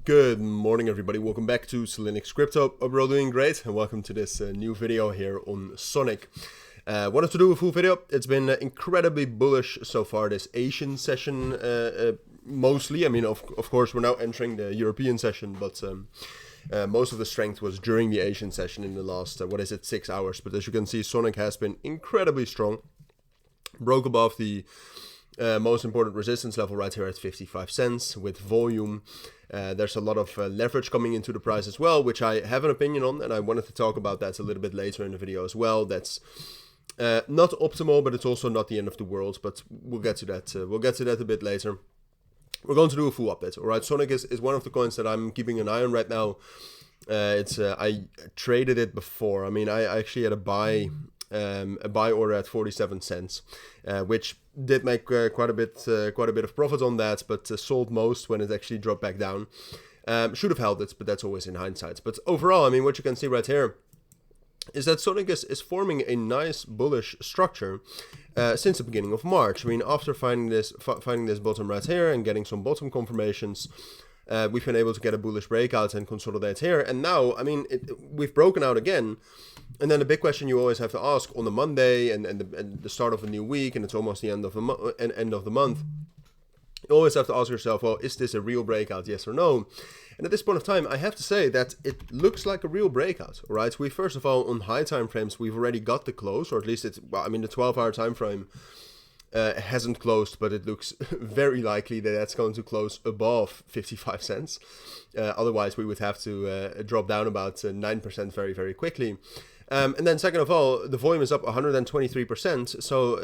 Good morning, everybody. Welcome back to cilinixfxcapital. Hope you're all doing great, and welcome to this new video here on Sonic. Wanted to do a full video. It's been incredibly bullish so far this Asian session, mostly. I mean, of course, we're now entering the European session, but most of the strength was during the Asian session in the last, 6 hours. But as you can see, Sonic has been incredibly strong. Broke above the most important resistance level right here at 55 cents with volume. There's a lot of leverage coming into the price as well, which I have an opinion on, and I wanted to talk about that a little bit later in the video as well. That's not optimal, but it's also not the end of the world, but we'll get to that. We'll get to that a bit later. We're going to do a full update, all right? Sonic is one of the coins that I'm keeping an eye on right now. I traded it before. I mean, I actually had a buy order at 47 cents, which did make quite a bit of profit on that, but sold most when it actually dropped back down. Should have held it, but that's always in hindsight. But overall, I mean, what you can see right here is that Sonic is forming a nice bullish structure since the beginning of March. I mean, after finding this bottom right here and getting some bottom confirmations, we've been able to get a bullish breakout and consolidate here. And now, I mean, we've broken out again. And then the big question you always have to ask on the Monday and the start of a new week, and it's almost the end of the month, you always have to ask yourself, well, is this a real breakout, yes or no? And at this point of time, I have to say that it looks like a real breakout, all right? We, first of all, on high time frames, we've already got the close, or at least it's, well, I mean, the 12-hour time frame hasn't closed, but it looks very likely that that's going to close above 55 cents. Otherwise, we would have to drop down about 9% very, very quickly. And then second of all, the volume is up 123%. So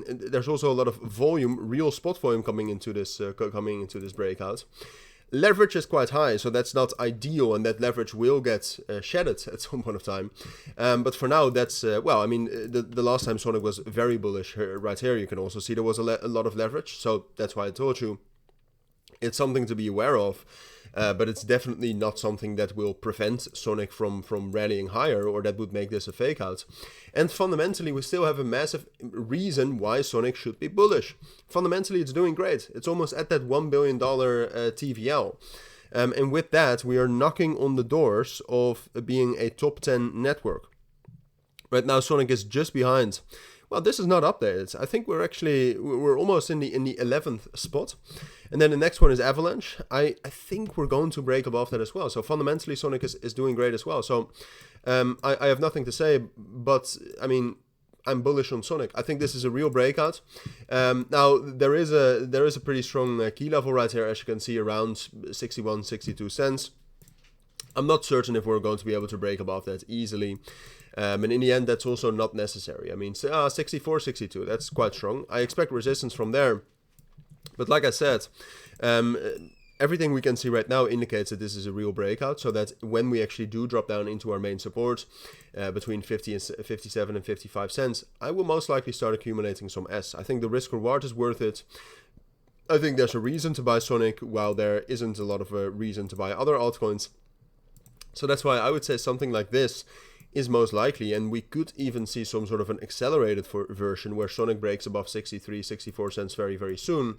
there's also a lot of volume, real spot volume coming into this breakout. Leverage is quite high, so that's not ideal, and that leverage will get shedded at some point of time. But for now, that's, well, I mean, the last time Sonic was very bullish, right here, you can also see there was a lot of leverage. So that's why I told you it's something to be aware of. But it's definitely not something that will prevent Sonic from rallying higher, or that would make this a fake out. And fundamentally, we still have a massive reason why Sonic should be bullish. Fundamentally, it's doing great. It's almost at that $1 billion TVL. And with that, we are knocking on the doors of being a top 10 network. Right now, Sonic is just behind. Well, this is not updated. I think we're almost in the 11th spot. And then the next one is Avalanche. I think we're going to break above that as well. So fundamentally, Sonic is doing great as well. So I have nothing to say, but I mean, I'm bullish on Sonic. I think this is a real breakout. Now there is a pretty strong key level right here, as you can see, around 61, 62 cents. I'm not certain if we're going to be able to break above that easily. And in the end, that's also not necessary. I mean, 64, 62, that's quite strong. I expect resistance from there. But like I said, everything we can see right now indicates that this is a real breakout. So that when we actually do drop down into our main support between 57 and 55 cents, I will most likely start accumulating some S. I think the risk reward is worth it. I think there's a reason to buy Sonic, while there isn't a lot of a reason to buy other altcoins. So that's why I would say something like this is most likely, and we could even see some sort of an accelerated version where Sonic breaks above 63, 64 cents very, very soon,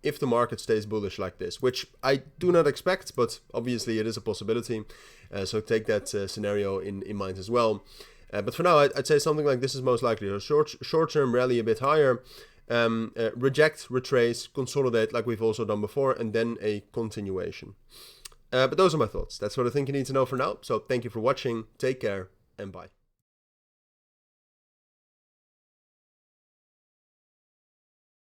if the market stays bullish like this, which I do not expect, but obviously it is a possibility. So take that scenario in mind as well. But for now, I'd say something like this is most likely. A short-term rally a bit higher, reject, retrace, consolidate like we've also done before, and then a continuation. But those are my thoughts. That's what I think you need to know for now. So thank you for watching. Take care. And bye.